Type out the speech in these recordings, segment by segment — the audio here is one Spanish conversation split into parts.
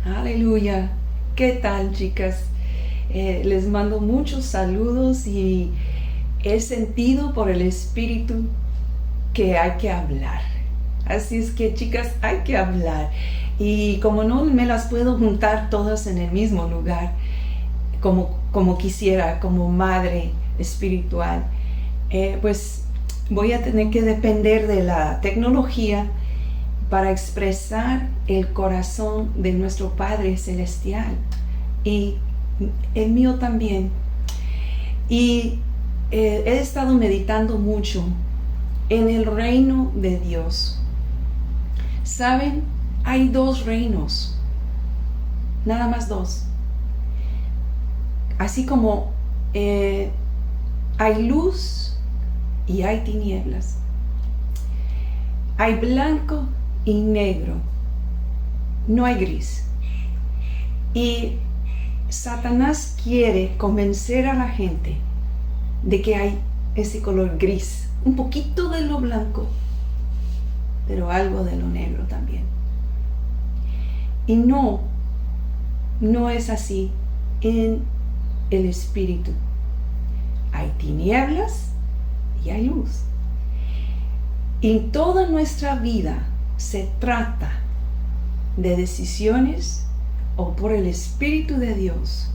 Aleluya. ¿Qué tal, chicas? Les mando muchos saludos y he sentido por el Espíritu que hay que hablar. Así es que, chicas, hay que hablar. Y como no me las puedo juntar todas en el mismo lugar, como quisiera, como madre espiritual, pues voy a tener que depender de la tecnología para expresar el corazón de nuestro Padre Celestial y el mío también. Y he estado meditando mucho en el reino de Dios. ¿Saben? Hay dos reinos, nada más dos. Así como hay luz y hay tinieblas. Hay blanco y negro. No hay gris. Y Satanás quiere convencer a la gente de que hay ese color gris, un poquito de lo blanco, pero algo de lo negro también. Y no es así en el Espíritu. Hay tinieblas y hay luz. Y toda nuestra vida se trata de decisiones o por el Espíritu de Dios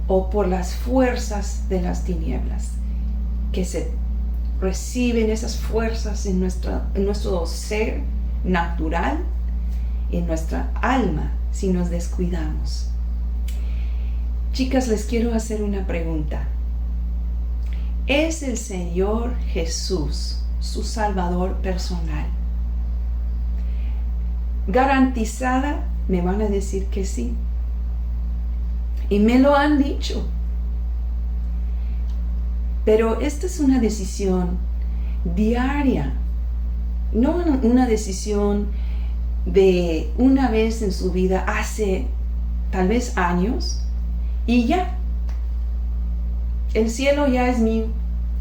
o por las fuerzas de las tinieblas, que se reciben esas fuerzas en nuestro ser natural, en nuestra alma, si nos descuidamos. Chicas, les quiero hacer una pregunta. ¿Es el Señor Jesús su Salvador personal? Garantizada, me van a decir que sí. Y me lo han dicho. Pero esta es una decisión diaria, no una decisión de una vez en su vida hace tal vez años y ya. El cielo ya es mío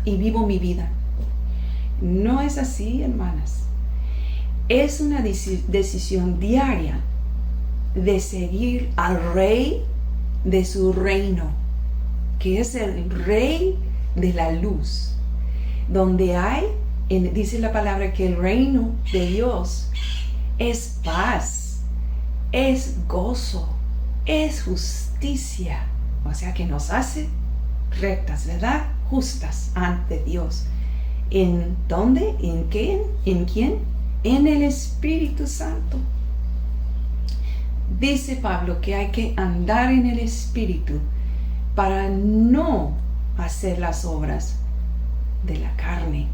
y vivo mi vida. No es así, hermanas. Es una decisión diaria de seguir al Rey de su reino, que es el Rey de la luz, donde dice la palabra que el reino de Dios es paz, es gozo, es justicia, o sea que nos hace rectas, ¿verdad? Justas ante Dios. ¿En dónde? ¿En quién? ¿En quién? En el Espíritu Santo. Dice Pablo que hay que andar en el Espíritu para no hacer las obras de la carne.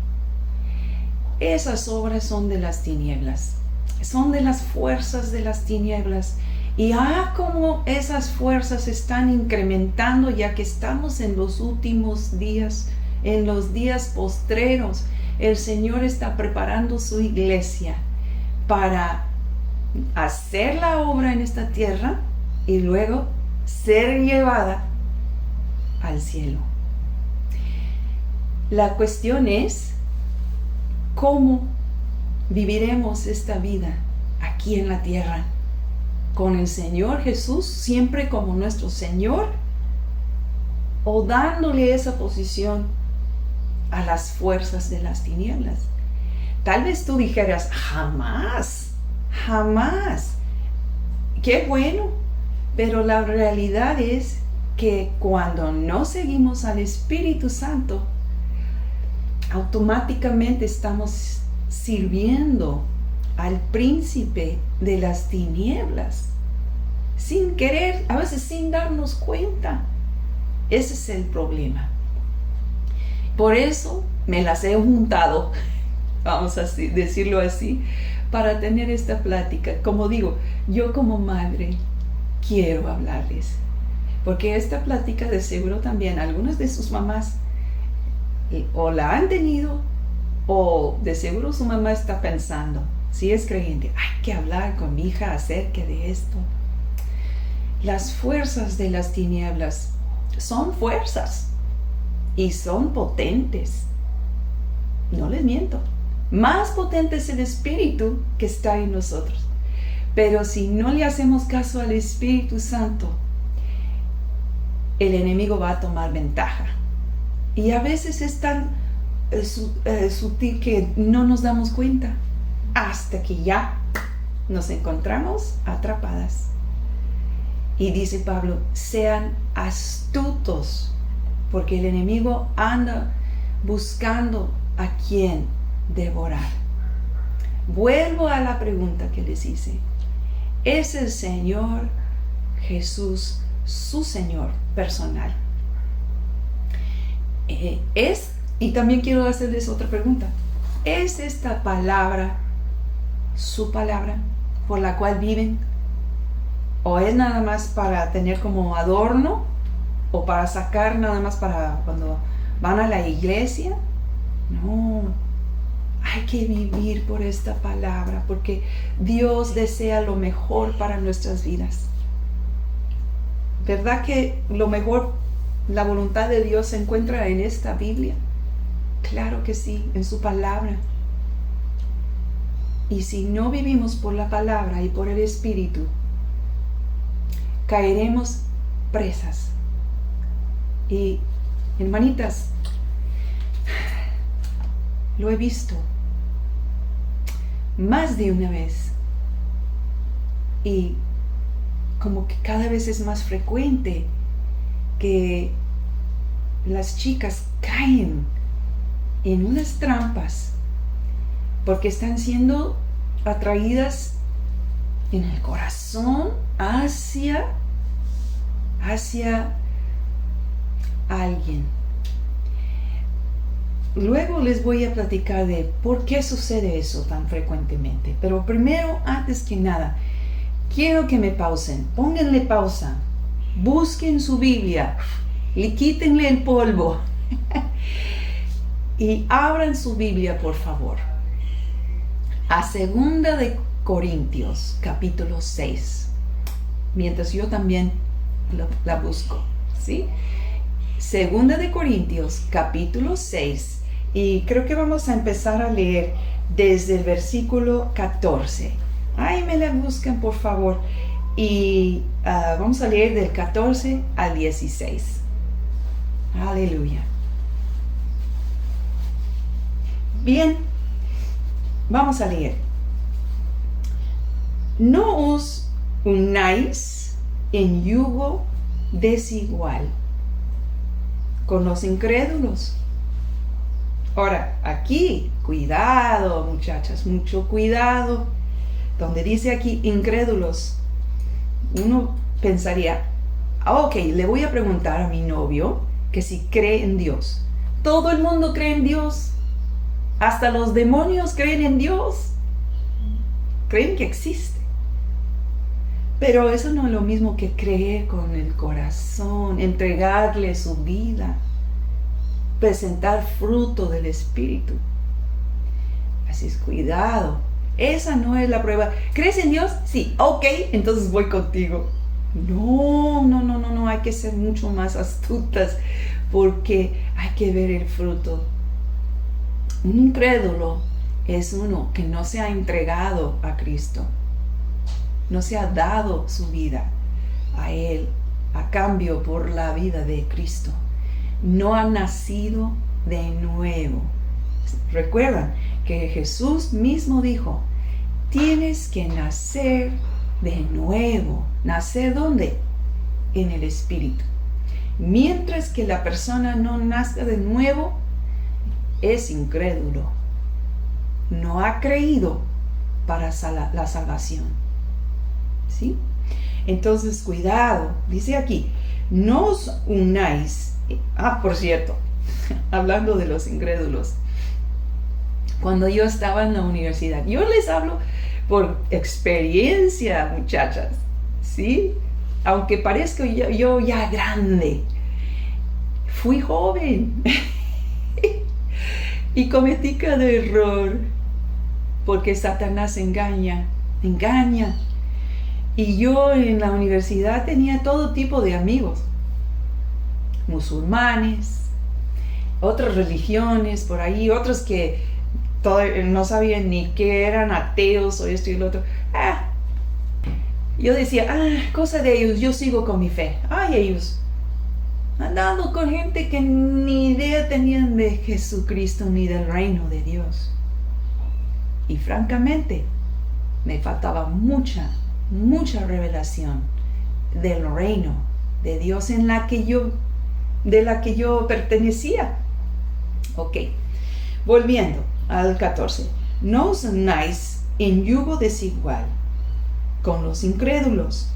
Esas obras son de las tinieblas, son de las fuerzas de las tinieblas. Y como esas fuerzas están incrementando, ya que estamos en los últimos días, en los días postreros. El Señor está preparando su iglesia para hacer la obra en esta tierra y luego ser llevada al cielo. La cuestión es cómo viviremos esta vida aquí en la tierra, con el Señor Jesús siempre como nuestro Señor, o dándole esa posición a las fuerzas de las tinieblas. Tal vez tú dijeras, jamás, qué bueno, pero la realidad es que cuando no seguimos al Espíritu Santo, automáticamente estamos sirviendo al príncipe de las tinieblas, sin querer, a veces sin darnos cuenta. Ese es el problema. Por eso me las he juntado, vamos a decirlo así, para tener esta plática. Como digo, yo como madre quiero hablarles, porque esta plática de seguro también algunas de sus mamás o la han tenido, o de seguro su mamá está pensando, si es creyente, hay que hablar con mi hija acerca de esto. Las fuerzas de las tinieblas son fuerzas y son potentes. No les miento. Más potente es el Espíritu que está en nosotros. Pero si no le hacemos caso al Espíritu Santo, el enemigo va a tomar ventaja. Y a veces es tan sutil que no nos damos cuenta hasta que ya nos encontramos atrapadas. Y dice Pablo, sean astutos, porque el enemigo anda buscando a quien devorar. Vuelvo a la pregunta que les hice. ¿Es el Señor Jesús su Señor personal? Y también quiero hacerles otra pregunta. ¿Es esta palabra su palabra por la cual viven? ¿O es nada más para tener como adorno? ¿O para sacar nada más para cuando van a la iglesia? No, hay que vivir por esta palabra porque Dios desea lo mejor para nuestras vidas. ¿Verdad que lo mejor, la voluntad de Dios se encuentra en esta Biblia? Claro que sí, en su palabra. Y si no vivimos por la palabra y por el Espíritu, caeremos presas. Y hermanitas, lo he visto más de una vez. Y como que cada vez es más frecuente que las chicas caen en unas trampas porque están siendo atraídas en el corazón hacia alguien. Luego les voy a platicar de por qué sucede eso tan frecuentemente. Pero primero, antes que nada, quiero que me pausen. Pónganle pausa. Busquen su Biblia. Y quítenle el polvo. Y abran su Biblia, por favor. A 2 de Corintios, capítulo 6. Mientras yo también la busco. ¿Sí? 2 de Corintios, capítulo 6. Y creo que vamos a empezar a leer desde el versículo 14. Ahí me la buscan, por favor. Y vamos a leer del 14 al 16. Aleluya. Bien, vamos a leer. No os unáis en yugo desigual con los incrédulos. Ahora, aquí, cuidado, muchachas, mucho cuidado. Donde dice aquí incrédulos, uno pensaría, ok, le voy a preguntar a mi novio que si cree en Dios. Todo el mundo cree en Dios. Hasta los demonios creen en Dios. Creen que existe. Pero eso no es lo mismo que creer con el corazón, entregarle su vida, presentar fruto del Espíritu. Así es, cuidado. Esa no es la prueba. ¿Crees en Dios? Sí, ok, entonces voy contigo. No, hay que ser mucho más astutas porque hay que ver el fruto. Un incrédulo es uno que no se ha entregado a Cristo. No se ha dado su vida a Él a cambio por la vida de Cristo. No ha nacido de nuevo. Recuerdan que Jesús mismo dijo, tienes que nacer de nuevo. ¿Nacer dónde? En el Espíritu. Mientras que la persona no nazca de nuevo, es incrédulo. No ha creído para la salvación. ¿Sí? Entonces, cuidado. Dice aquí, no os unáis. Por cierto, hablando de los incrédulos. Cuando yo estaba en la universidad, yo les hablo por experiencia, muchachas, ¿sí? Aunque parezca yo ya grande, fui joven y cometí cada error porque Satanás engaña. Y yo en la universidad tenía todo tipo de amigos, musulmanes, otras religiones por ahí, otros que no sabían ni qué eran, ateos o esto y lo otro. yo decía, cosa de ellos, yo sigo con mi fe. Ay, ellos andando con gente que ni idea tenían de Jesucristo ni del reino de Dios. Y francamente, me faltaba mucha revelación del reino de Dios de la que yo pertenecía. Ok, volviendo al 14. No os unáis en yugo desigual con los incrédulos,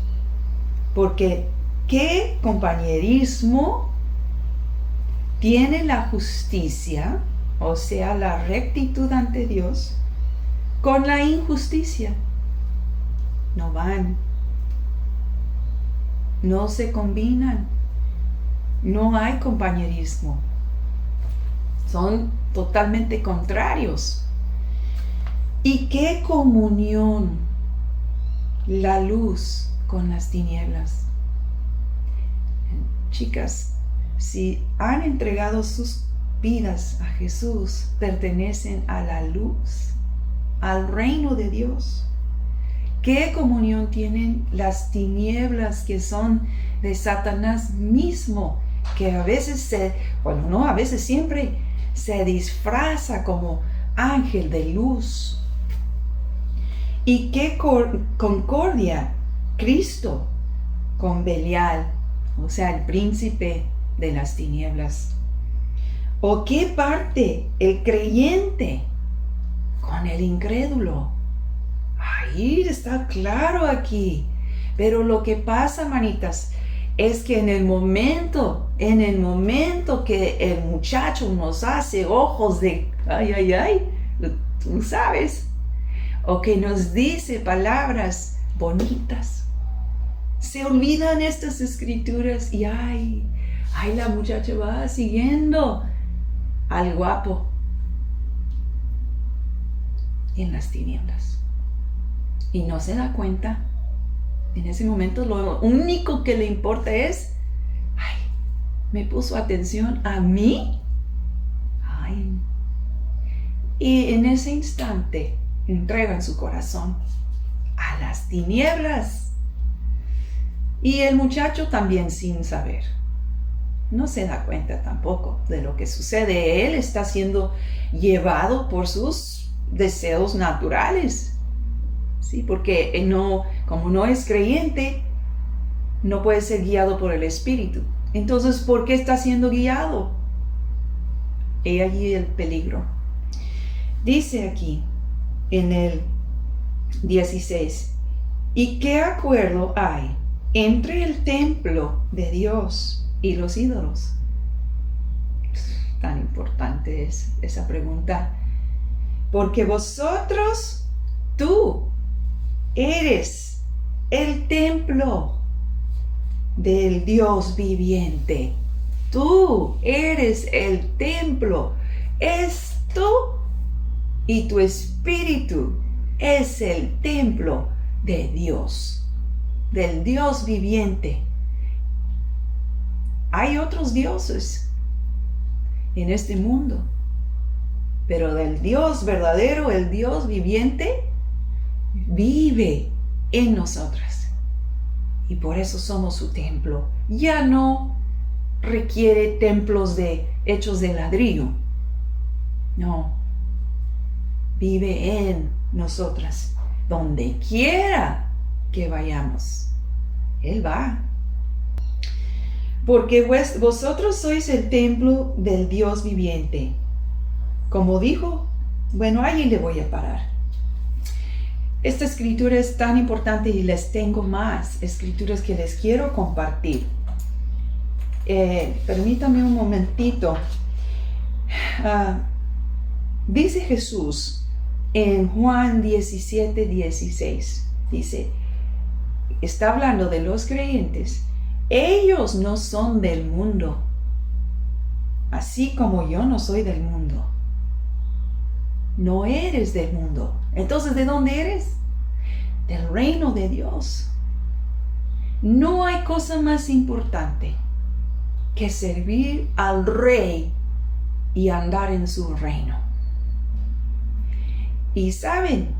porque ¿qué compañerismo tiene la justicia, o sea, la rectitud ante Dios, con la injusticia? No van, no se combinan, no hay compañerismo, son totalmente contrarios. ¿Y qué comunión la luz con las tinieblas? Chicas, si han entregado sus vidas a Jesús, pertenecen a la luz, al reino de Dios. ¿Qué comunión tienen las tinieblas que son de Satanás mismo? Que a veces siempre se disfraza como ángel de luz. ¿Y qué concordia Cristo con Belial, o sea, el príncipe de las tinieblas? ¿O qué parte el creyente con el incrédulo? Ahí está claro aquí. Pero lo que pasa, manitas, es que en el momento que el muchacho nos hace ojos de tú sabes, o que nos dice palabras bonitas, se olvidan estas escrituras y la muchacha va siguiendo al guapo en las tinieblas y no se da cuenta. En ese momento lo único que le importa es, me puso atención a mí. Y en ese instante entregan su corazón a las tinieblas. Y el muchacho también, sin saber, no se da cuenta tampoco de lo que sucede. Él está siendo llevado por sus deseos naturales. Sí, porque como no es creyente, no puede ser guiado por el Espíritu. Entonces, ¿por qué está siendo guiado? He allí el peligro. Dice aquí en el 16, ¿y qué acuerdo hay entre el templo de Dios y los ídolos? Tan importante es esa pregunta. Porque tú eres el templo del Dios viviente. Tú eres el templo. Tú y tu espíritu es el templo de Dios, del Dios viviente. Hay otros dioses en este mundo, pero del Dios verdadero, el Dios viviente, vive en nosotras. Y por eso somos su templo. Ya no requiere templos hechos de ladrillo. No. Vive en nosotras. Donde quiera que vayamos, Él va. Porque vosotros sois el templo del Dios viviente. Como dijo, allí le voy a parar. Esta escritura es tan importante y les tengo más escrituras que les quiero compartir. Permítame un momentito. Dice Jesús en Juan 17:16, dice, está hablando de los creyentes. Ellos no son del mundo, así como yo no soy del mundo. No eres del mundo. Entonces, ¿de dónde eres? Del reino de Dios. No hay cosa más importante que servir al Rey y andar en su reino. Y saben,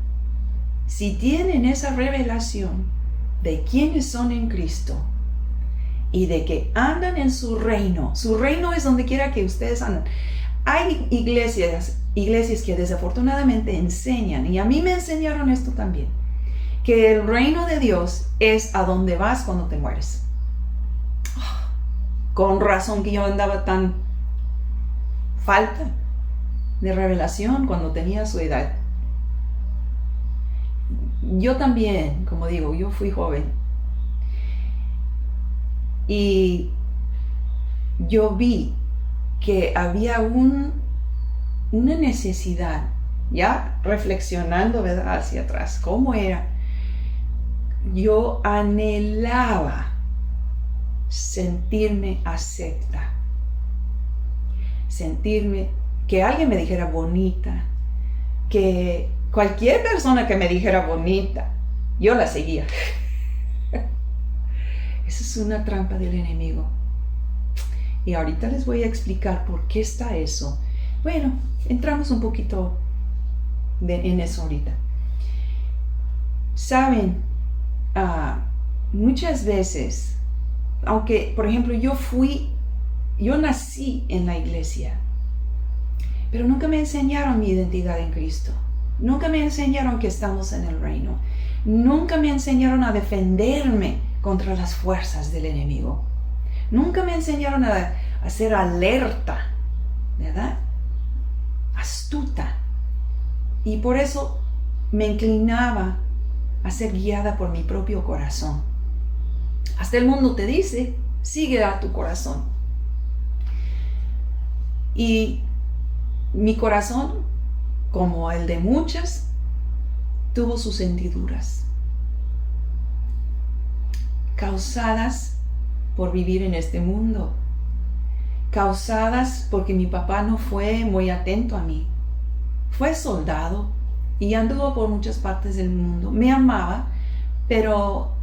si tienen esa revelación de quiénes son en Cristo y de que andan en su reino. Su reino es donde quiera que ustedes andan. Hay iglesias que desafortunadamente enseñan, y a mí me enseñaron esto también, que el reino de Dios es a donde vas cuando te mueres. Con razón que yo andaba tan falta de revelación cuando tenía su edad. Yo también, como digo, yo fui joven. Y yo vi que había una necesidad, ya reflexionando, ¿verdad?, hacia atrás, ¿cómo era? Yo anhelaba sentirme acepta, sentirme, que alguien me dijera bonita, que cualquier persona que me dijera bonita, yo la seguía. Esa es una trampa del enemigo. Y ahorita les voy a explicar por qué está eso. Bueno, entramos un poquito en eso ahorita. Saben, muchas veces, aunque, por ejemplo, yo nací en la iglesia, pero nunca me enseñaron mi identidad en Cristo. Nunca me enseñaron que estamos en el reino. Nunca me enseñaron a defenderme contra las fuerzas del enemigo. Nunca me enseñaron a ser alerta, ¿verdad? Astuta. Y por eso me inclinaba a ser guiada por mi propio corazón. Hasta el mundo te dice, sigue a tu corazón. Y mi corazón, como el de muchas, tuvo sus hendiduras, causadas por vivir en este mundo, causadas porque mi papá no fue muy atento a mí. Fue soldado y anduvo por muchas partes del mundo. Me amaba, pero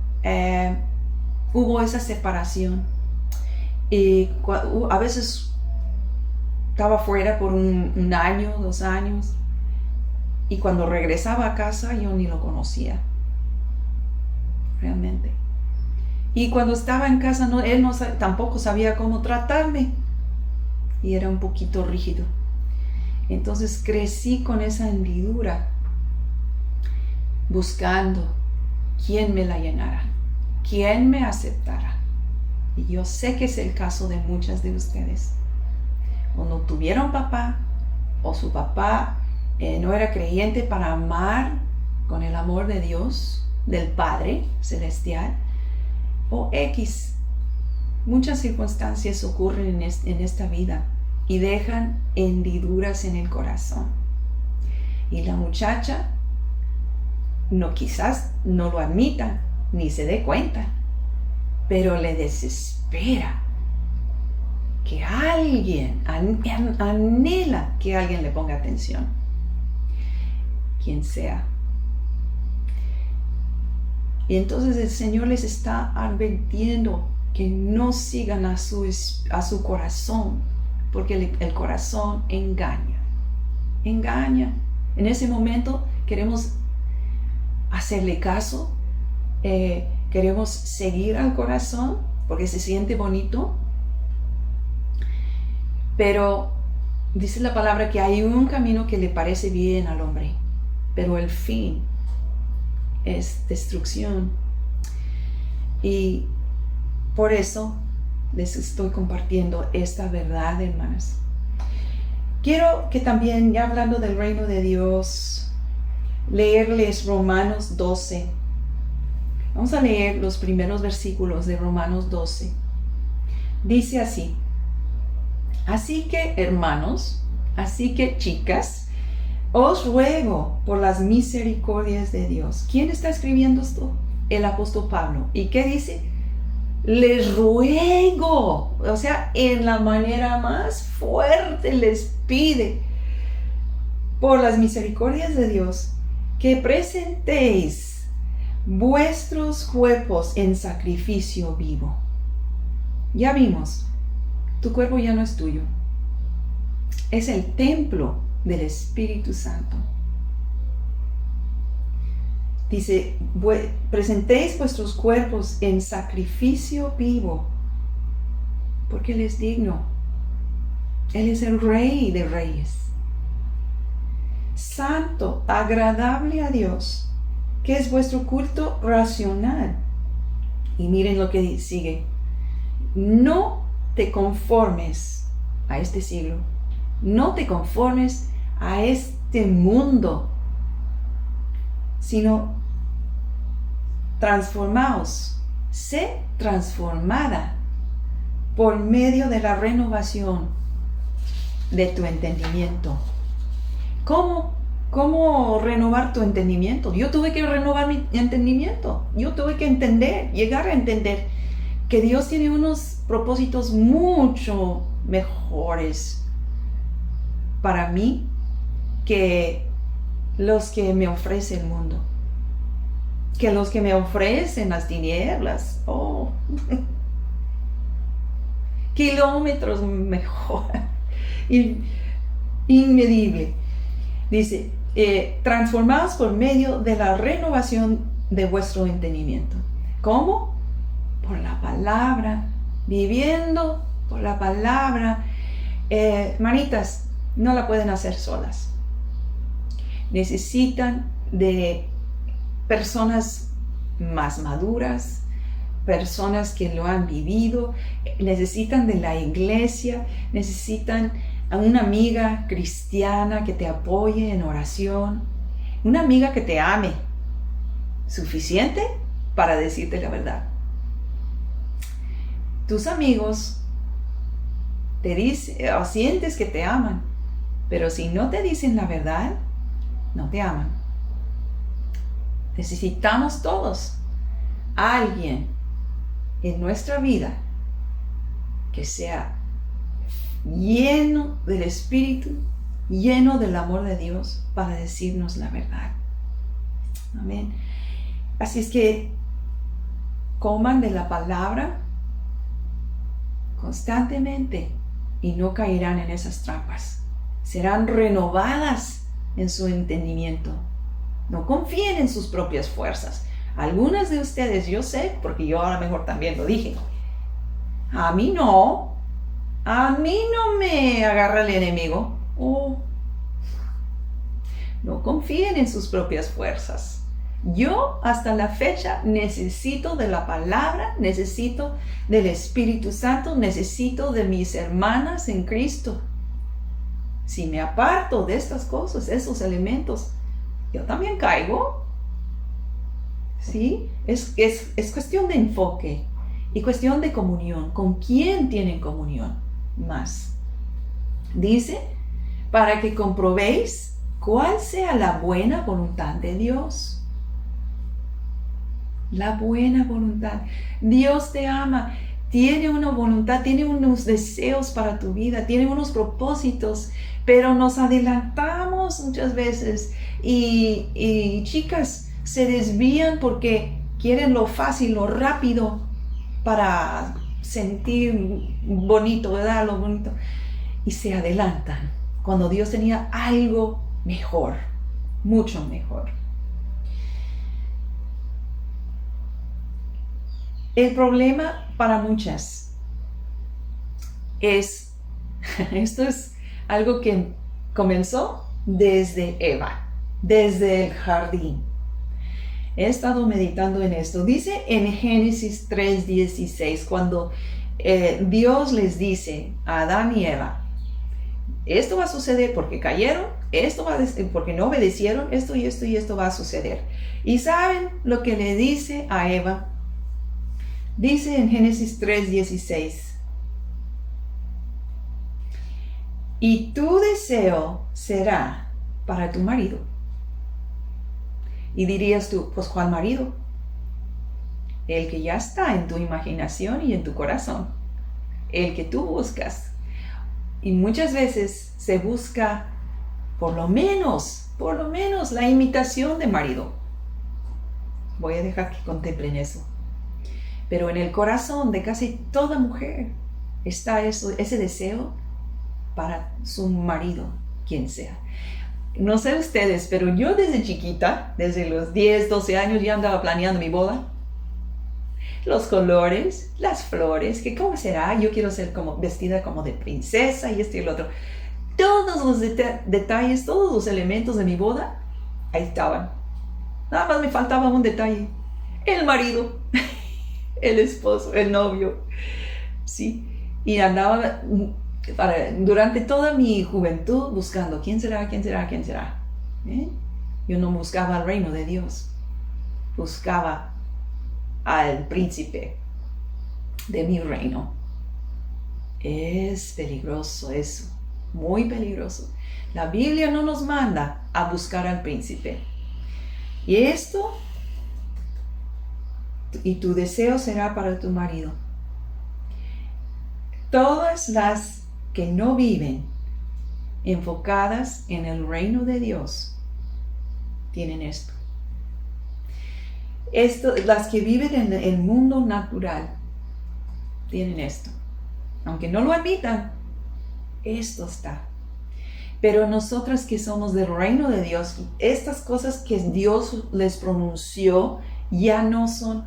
hubo esa separación. Y a veces estaba fuera por un año, 2 años, y cuando regresaba a casa yo ni lo conocía, realmente. Y cuando estaba en casa, él tampoco sabía cómo tratarme, y era un poquito rígido. Entonces crecí con esa hendidura, buscando quién me la llenara, quién me aceptara. Y yo sé que es el caso de muchas de ustedes. O no tuvieron papá, o su papá no era creyente para amar con el amor de Dios, del Padre Celestial, o X. Muchas circunstancias ocurren en esta vida y dejan hendiduras en el corazón. Y la muchacha quizás no lo admita ni se dé cuenta, pero le desespera que alguien, anhela que alguien le ponga atención, quien sea. Y entonces el Señor les está advirtiendo que no sigan a su corazón, porque el corazón engaña. En ese momento queremos hacerle caso, queremos seguir al corazón porque se siente bonito, pero dice la palabra que hay un camino que le parece bien al hombre, pero el fin es destrucción. Y por eso les estoy compartiendo esta verdad, hermanas. Quiero que también, ya hablando del reino de Dios, leerles Romanos 12. Vamos a leer los primeros versículos de Romanos 12. Dice así: así que, hermanos, así que, chicas, os ruego por las misericordias de Dios. ¿Quién está escribiendo esto? El apóstol Pablo. ¿Y qué dice? Les ruego, o sea, en la manera más fuerte les pide, por las misericordias de Dios, que presentéis vuestros cuerpos en sacrificio vivo. Ya vimos, tu cuerpo ya no es tuyo, es el templo del Espíritu Santo. Dice, presentéis vuestros cuerpos en sacrificio vivo, porque Él es digno. Él es el Rey de Reyes. Santo, agradable a Dios, que es vuestro culto racional. Y miren lo que sigue. No te conformes a este siglo. No te conformes a este mundo, sino transformaos. Sé transformada por medio de la renovación de tu entendimiento. ¿Cómo renovar tu entendimiento? Yo tuve que renovar mi entendimiento. Yo tuve que llegar a entender que Dios tiene unos propósitos mucho mejores para mí que los que me ofrece el mundo, que los que me ofrecen las tinieblas. Kilómetros mejor, inmedible. Dice, transformados por medio de la renovación de vuestro entendimiento. ¿Cómo? Por la palabra, viviendo por la palabra. Manitas, no la pueden hacer solas. Necesitan de personas más maduras, personas que lo han vivido, necesitan de la iglesia, necesitan a una amiga cristiana que te apoye en oración, una amiga que te ame, suficiente para decirte la verdad. Tus amigos te dicen o sientes que te aman, pero si no te dicen la verdad, no te aman. Necesitamos todos a alguien en nuestra vida que sea lleno del Espíritu, lleno del amor de Dios para decirnos la verdad. Amén. Así es que coman de la palabra constantemente y no caerán en esas trampas. Serán renovadas en su entendimiento. No confíen en sus propias fuerzas. Algunas de ustedes, yo sé, porque yo a lo mejor también lo dije. A mí no me agarra el enemigo. No confíen en sus propias fuerzas. Yo hasta la fecha necesito de la palabra, necesito del Espíritu Santo, necesito de mis hermanas en Cristo. Si me aparto de estas cosas, esos elementos, yo también caigo. ¿Sí? Es cuestión de enfoque y cuestión de comunión. ¿Con quién tienen comunión más? Dice, para que comprobéis cuál sea la buena voluntad de Dios. La buena voluntad. Dios te ama, tiene una voluntad, tiene unos deseos para tu vida, tiene unos propósitos, pero nos adelantamos muchas veces y chicas se desvían porque quieren lo fácil, lo rápido para sentir bonito, ¿verdad? Lo bonito. Y se adelantan cuando Dios tenía algo mejor, mucho mejor. El problema para muchas es, esto es algo que comenzó desde Eva, desde el jardín. He estado meditando en esto. Dice en Génesis 3:16, cuando Dios les dice a Adán y Eva, esto va a suceder porque cayeron, porque no obedecieron, esto y esto y esto va a suceder. ¿Y saben lo que le dice a Eva? Dice en Génesis 3:16, y tu deseo será para tu marido. Y dirías tú, pues ¿cuál marido? El que ya está en tu imaginación y en tu corazón, el que tú buscas. Y muchas veces se busca por lo menos la imitación de marido. Voy a dejar que contemplen eso. Pero en el corazón de casi toda mujer está ese deseo para su marido, quien sea. No sé ustedes, pero yo desde chiquita, desde los 10, 12 años, ya andaba planeando mi boda. Los colores, las flores, que cómo será, yo quiero ser como vestida como de princesa y esto y el otro. Todos los detalles, todos los elementos de mi boda, ahí estaban. Nada más me faltaba un detalle. El marido, el esposo, el novio. Sí, y andaba durante toda mi juventud buscando quién será. ¿Eh? Yo no buscaba el reino de Dios, buscaba al príncipe de mi reino. Es peligroso eso, muy peligroso. La Biblia no nos manda a buscar al príncipe. Y esto, y tu deseo será para tu marido. Todas las que no viven enfocadas en el reino de Dios tienen esto. Las que viven en el mundo natural tienen esto. Aunque no lo admitan, esto está. Pero nosotras que somos del reino de Dios, estas cosas que Dios les pronunció ya no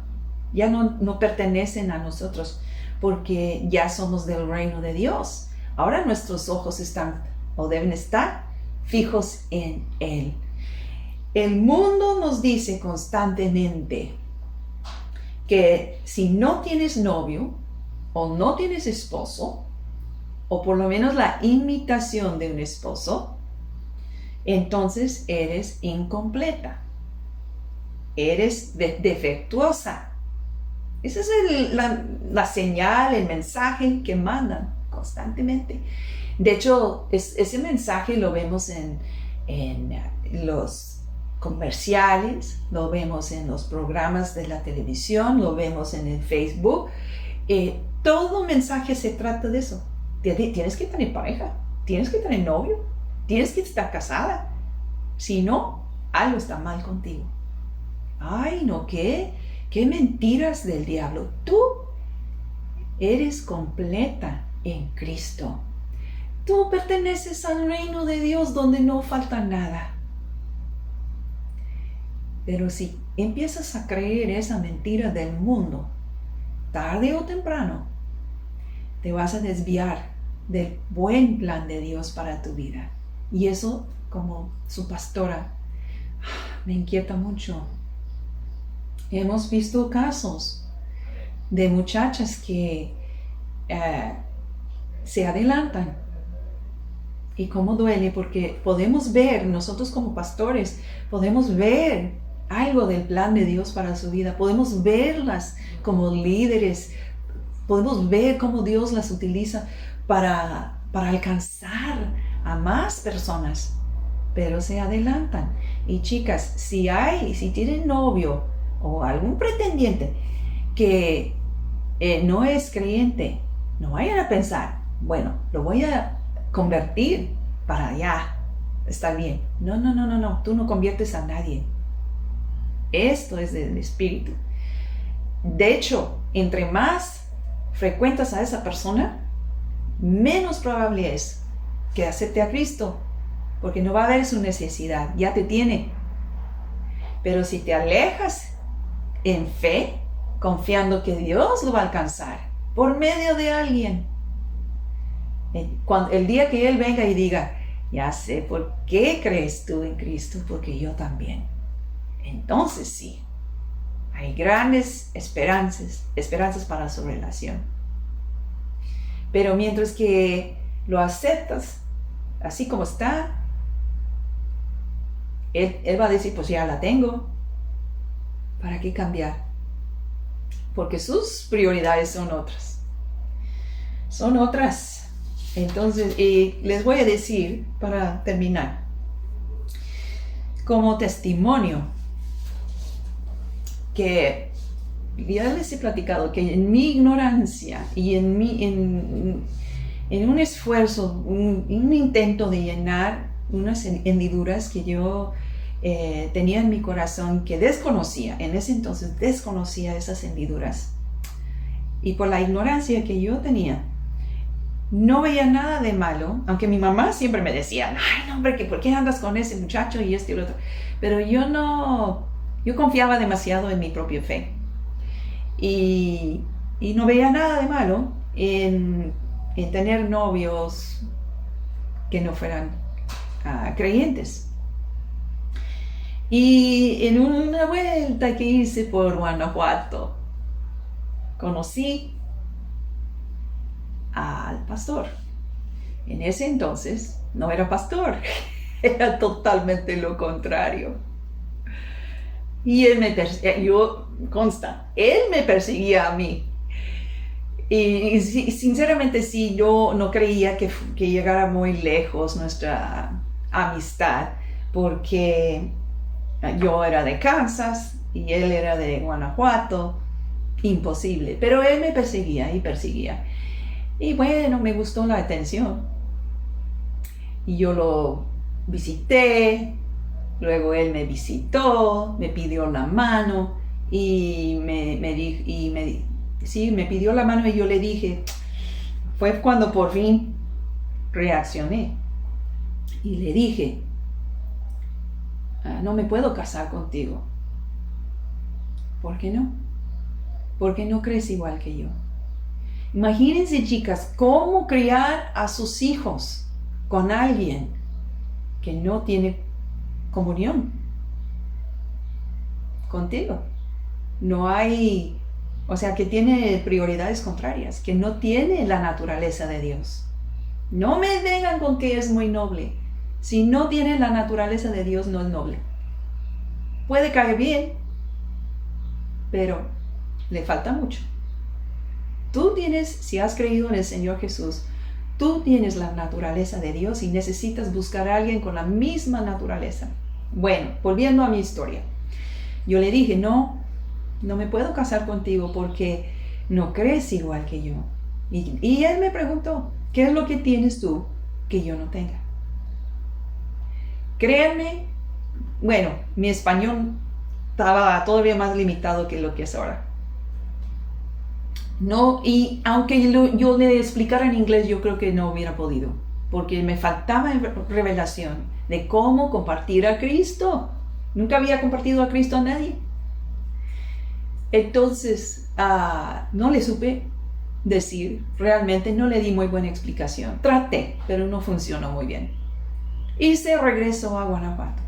pertenecen a nosotros, porque ya somos del reino de Dios. Ahora nuestros ojos están o deben estar fijos en Él. El mundo nos dice constantemente que si no tienes novio o no tienes esposo, o por lo menos la imitación de un esposo, entonces eres incompleta, eres defectuosa. Esa es la señal, el mensaje que mandan constantemente. De hecho, ese mensaje lo vemos en los comerciales, lo vemos en los programas de la televisión, lo vemos en el Facebook. Todo mensaje se trata de eso. Tienes que tener pareja, tienes que tener novio, tienes que estar casada. Si no, algo está mal contigo. Ay, no, ¿qué mentiras del diablo? Tú eres completa en Cristo. Tú perteneces al reino de Dios donde no falta nada. Pero si empiezas a creer esa mentira del mundo, tarde o temprano, te vas a desviar del buen plan de Dios para tu vida. Y eso, como su pastora, me inquieta mucho. Hemos visto casos de muchachas que se adelantan. Y cómo duele, porque podemos ver, nosotros como pastores, podemos ver algo del plan de Dios para su vida. Podemos verlas como líderes. Podemos ver cómo Dios las utiliza para alcanzar a más personas. Pero se adelantan. Y chicas, si tienen novio o algún pretendiente que no es creyente, no vayan a pensar, bueno, lo voy a convertir para ya estar bien. No, tú no conviertes a nadie. Esto es del Espíritu. De hecho, entre más frecuentas a esa persona, menos probable es que acepte a Cristo, porque no va a ver su necesidad, ya te tiene. Pero si te alejas en fe, confiando que Dios lo va a alcanzar por medio de alguien, el día que Él venga y diga, ya sé por qué crees tú en Cristo, porque yo también. Entonces sí, hay grandes esperanzas para su relación. Pero mientras que lo aceptas así como está, él va a decir, pues ya la tengo, ¿para qué cambiar? Porque sus prioridades son otras. Entonces, les voy a decir, para terminar, como testimonio, que ya les he platicado que en mi ignorancia y en un esfuerzo, un intento de llenar unas hendiduras que yo tenía en mi corazón, que desconocía, en ese entonces desconocía esas hendiduras, y por la ignorancia que yo tenía, no veía nada de malo, aunque mi mamá siempre me decía, ay, no, hombre, ¿por qué andas con ese muchacho y este y el otro? Pero yo confiaba demasiado en mi propia fe. Y no veía nada de malo en tener novios que no fueran creyentes. Y en una vuelta que hice por Guanajuato, conocí al pastor. En ese entonces no era pastor, era totalmente lo contrario. Y él me perseguía a mí. Y sinceramente sí, yo no creía que llegara muy lejos nuestra amistad, porque yo era de Kansas y él era de Guanajuato. Imposible. Pero él me perseguía y perseguía. Y bueno, me gustó la atención. Y yo lo visité. Luego él me visitó, me pidió la mano y me pidió la mano y yo le dije, fue cuando por fin reaccioné. Y le dije, no me puedo casar contigo. ¿Por qué no? Porque no crees igual que yo. Imagínense, chicas, cómo criar a sus hijos con alguien que no tiene comunión contigo. No hay, o sea, que tiene prioridades contrarias, que no tiene la naturaleza de Dios. No me vengan con que es muy noble. Si no tiene la naturaleza de Dios, no es noble. Puede caer bien, pero le falta mucho. Tú tienes, si has creído en el Señor Jesús, tú tienes la naturaleza de Dios y necesitas buscar a alguien con la misma naturaleza. Bueno, volviendo a mi historia. Yo le dije, no me puedo casar contigo porque no crees igual que yo. Y él me preguntó, ¿qué es lo que tienes tú que yo no tenga? Créanme, bueno, mi español estaba todavía más limitado que lo que es ahora. No, y aunque yo le explicara en inglés, yo creo que no hubiera podido, porque me faltaba revelación de cómo compartir a Cristo. Nunca había compartido a Cristo a nadie. Entonces, no le supe decir, realmente no le di muy buena explicación. Traté, pero no funcionó muy bien. Y se regresó a Guanajuato.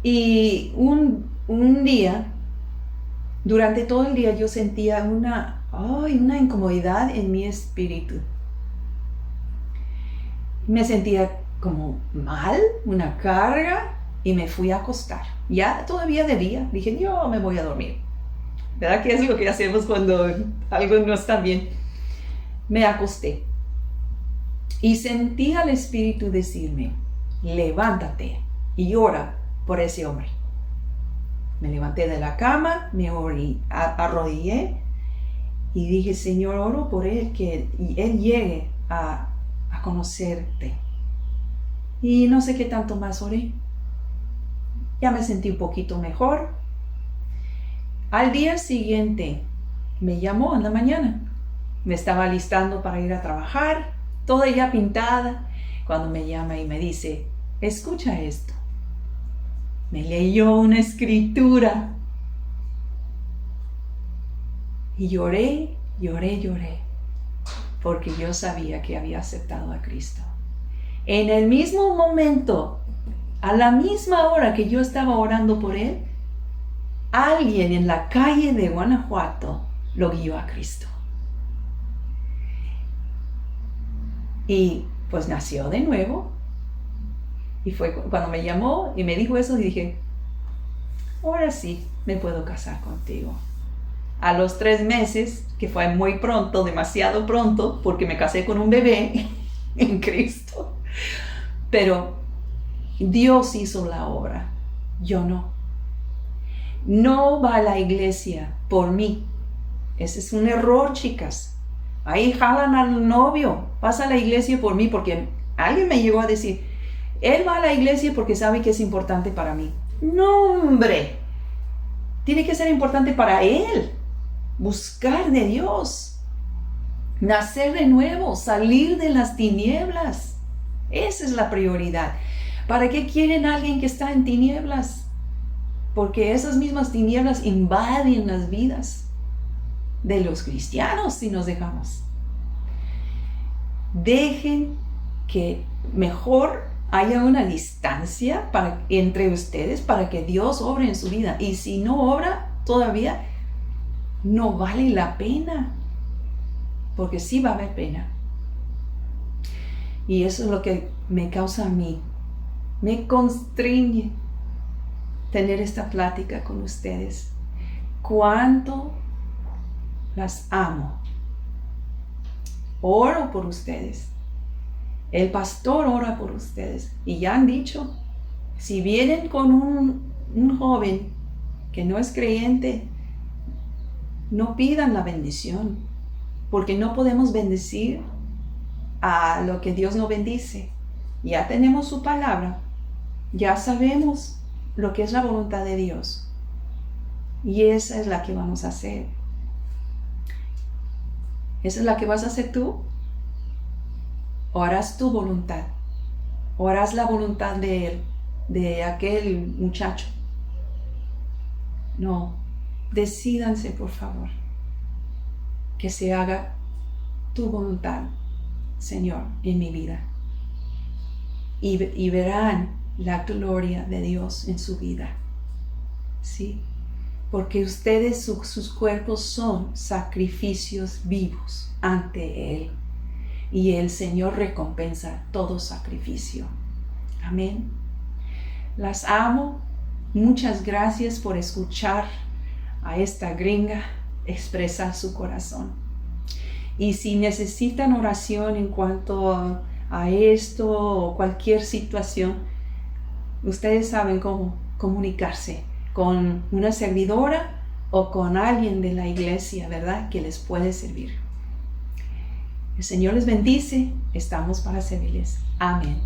Y un día, durante todo el día, yo sentía una incomodidad en mi espíritu. Me sentía como mal, una carga, y me fui a acostar. Ya todavía de día, dije, yo me voy a dormir. ¿Verdad que es lo que hacemos cuando algo no está bien? Me acosté. Y sentí al Espíritu decirme, levántate y ora por ese hombre. Me levanté de la cama, me arrodillé y dije, Señor, oro por él, que él llegue a conocerte. Y no sé qué tanto más oré. Ya me sentí un poquito mejor. Al día siguiente me llamó en la mañana. Me estaba alistando para ir a trabajar, toda ya pintada, cuando me llama y me dice, escucha esto. Me leyó una escritura. Y lloré, porque yo sabía que había aceptado a Cristo. En el mismo momento, a la misma hora que yo estaba orando por él, alguien en la calle de Guanajuato lo guió a Cristo. Y pues nació de nuevo. Y fue cuando me llamó y me dijo eso y dije, ahora sí me puedo casar contigo. A los 3 meses, que fue muy pronto, demasiado pronto, porque me casé con un bebé en Cristo. Pero Dios hizo la obra, yo no. No va a la iglesia por mí. Ese es un error, chicas. Ahí jalan al novio, pasa a la iglesia por mí, porque alguien me llegó a decir, él va a la iglesia porque sabe que es importante para mí. No, hombre, tiene que ser importante para él, buscar de Dios. nacer de nuevo, salir de las tinieblas. Esa es la prioridad. ¿Para qué quieren a alguien que está en tinieblas? Porque esas mismas tinieblas invaden las vidas de los cristianos si nos dejamos. Dejen que mejor haya una distancia entre ustedes para que Dios obre en su vida. Y si no obra todavía, no vale la pena. Porque sí va a haber pena. Y eso es lo que me causa a mí. Me constriñe tener esta plática con ustedes. Cuánto las amo. Oro por ustedes. El pastor ora por ustedes. Y ya han dicho, si vienen con un joven que no es creyente, no pidan la bendición. Porque no podemos bendecir a lo que Dios no bendice. Ya tenemos su palabra. Ya sabemos lo que es la voluntad de Dios. Y esa es la que vamos a hacer. ¿Esa es la que vas a hacer tú? ¿O harás tu voluntad? ¿O harás la voluntad de él, de aquel muchacho? No. Decídanse, por favor. Que se haga tu voluntad, Señor, en mi vida. Y verán la gloria de Dios en su vida. ¿Sí? Porque ustedes, sus cuerpos son sacrificios vivos ante Él. Y el Señor recompensa todo sacrificio. Amén. Las amo. Muchas gracias por escuchar a esta gringa expresar su corazón. Y si necesitan oración en cuanto a esto o cualquier situación, ustedes saben cómo comunicarse con una servidora o con alguien de la iglesia, ¿verdad? Que les puede servir. El Señor les bendice. Estamos para servirles. Amén.